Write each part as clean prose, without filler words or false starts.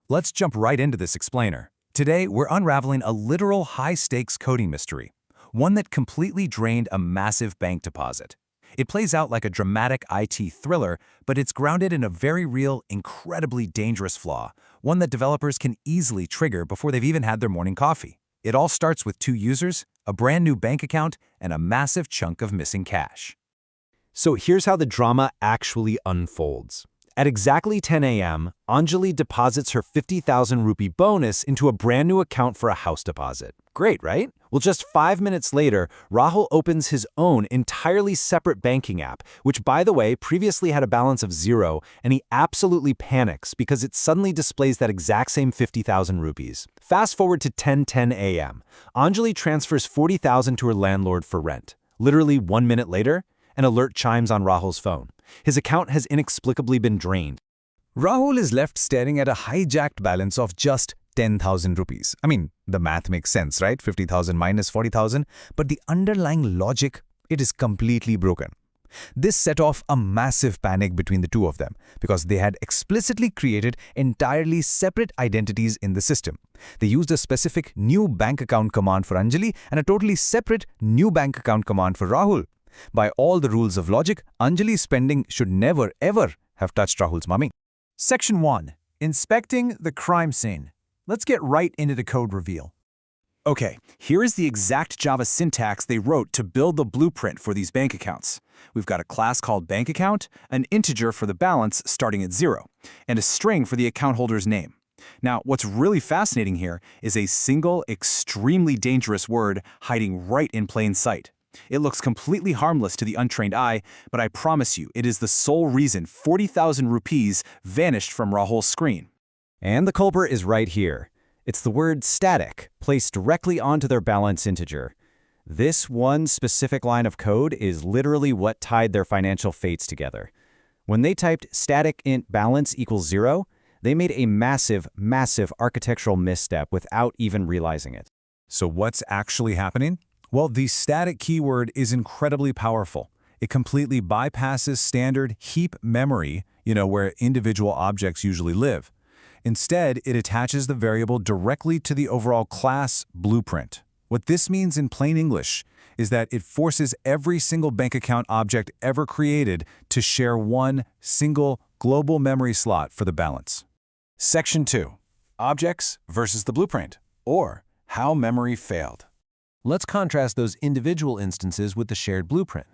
Let's jump right into this explainer. Today, we're unraveling a literal high-stakes coding mystery, one that completely drained a massive bank deposit. It plays out like a dramatic IT thriller, but it's grounded in a very real, incredibly dangerous flaw, one that developers can easily trigger before they've even had their morning coffee. It all starts with two users, a brand new bank account, and a massive chunk of missing cash. So here's how the drama actually unfolds. At exactly 10 a.m., Anjali deposits her 50,000 rupee bonus into a brand new account for a house deposit. Great, right? Well, just 5 minutes later, Rahul opens his own entirely separate banking app, which, by the way, previously had a balance of 0, and he absolutely panics because it suddenly displays that exact same 50,000 rupees. Fast forward to 10:10 a.m. Anjali transfers 40,000 to her landlord for rent. Literally 1 minute later, an alert chimes on Rahul's phone. His account has inexplicably been drained. Rahul is left staring at a hijacked balance of just 10,000 rupees. I mean, the math makes sense, right? 50,000 minus 40,000. But the underlying logic, it is completely broken. This set off a massive panic between the two of them because they had explicitly created entirely separate identities in the system. They used a specific new bank account command for Anjali and a totally separate new bank account command for Rahul. By all the rules of logic, Anjali's spending should never ever have touched Rahul's mummy. Section 1. Inspecting the crime scene. Let's get right into the code reveal. Okay, here is the exact Java syntax they wrote to build the blueprint for these bank accounts. We've got a class called bank account, an integer for the balance starting at 0, and a string for the account holder's name. Now, what's really fascinating here is a single, extremely dangerous word hiding right in plain sight. It looks completely harmless to the untrained eye, but I promise you, it is the sole reason 40,000 rupees vanished from Rahul's screen. And the culprit is right here. It's the word static, placed directly onto their balance integer. This one specific line of code is literally what tied their financial fates together. When they typed static int balance equals 0, they made a massive, massive architectural misstep without even realizing it. So what's actually happening? Well, the static keyword is incredibly powerful. It completely bypasses standard heap memory, where individual objects usually live. Instead, it attaches the variable directly to the overall class blueprint. What this means in plain English is that it forces every single bank account object ever created to share one single global memory slot for the balance. Section 2. Objects versus the blueprint, or how memory failed. Let's contrast those individual instances with the shared blueprint.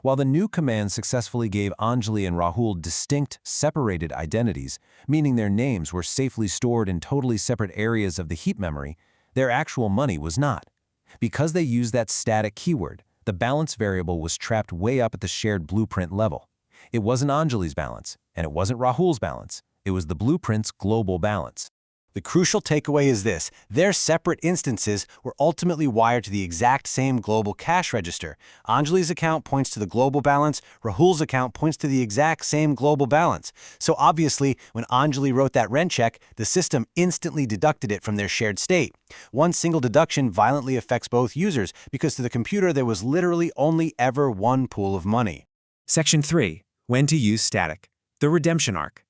While the new command successfully gave Anjali and Rahul distinct, separated identities, meaning their names were safely stored in totally separate areas of the heap memory, their actual money was not. Because they used that static keyword, the balance variable was trapped way up at the shared blueprint level. It wasn't Anjali's balance, and it wasn't Rahul's balance. It was the blueprint's global balance. The crucial takeaway is this: their separate instances were ultimately wired to the exact same global cash register. Anjali's account points to the global balance, Rahul's account points to the exact same global balance. So obviously, when Anjali wrote that rent check, the system instantly deducted it from their shared state. One single deduction violently affects both users because to the computer there was literally only ever one pool of money. Section 3. When to use static. The redemption arc.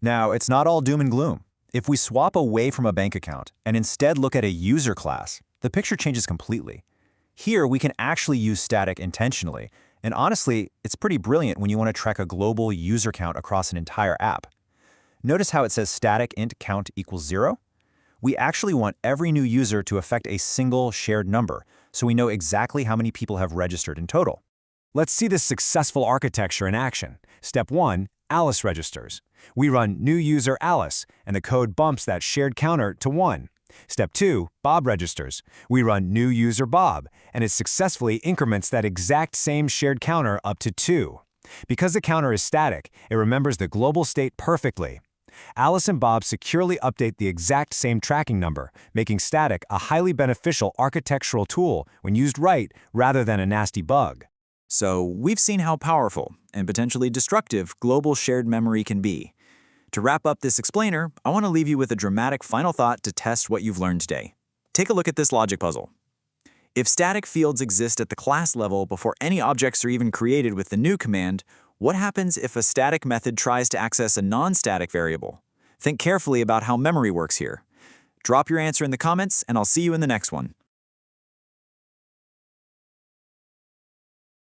Now, it's not all doom and gloom. If we swap away from a bank account and instead look at a user class, the picture changes completely. Here, we can actually use static intentionally, and honestly, it's pretty brilliant when you want to track a global user count across an entire app. Notice how it says static int count equals 0? We actually want every new user to affect a single shared number, so we know exactly how many people have registered in total. Let's see this successful architecture in action. Step 1. Alice registers. We run new user Alice, and the code bumps that shared counter to 1. Step 2, Bob registers. We run new user Bob, and it successfully increments that exact same shared counter up to 2. Because the counter is static, it remembers the global state perfectly. Alice and Bob securely update the exact same tracking number, making static a highly beneficial architectural tool when used right rather than a nasty bug. So we've seen how powerful and potentially destructive global shared memory can be. To wrap up this explainer, I want to leave you with a dramatic final thought to test what you've learned today. Take a look at this logic puzzle. If static fields exist at the class level before any objects are even created with the new command, what happens if a static method tries to access a non-static variable? Think carefully about how memory works here. Drop your answer in the comments, and I'll see you in the next one.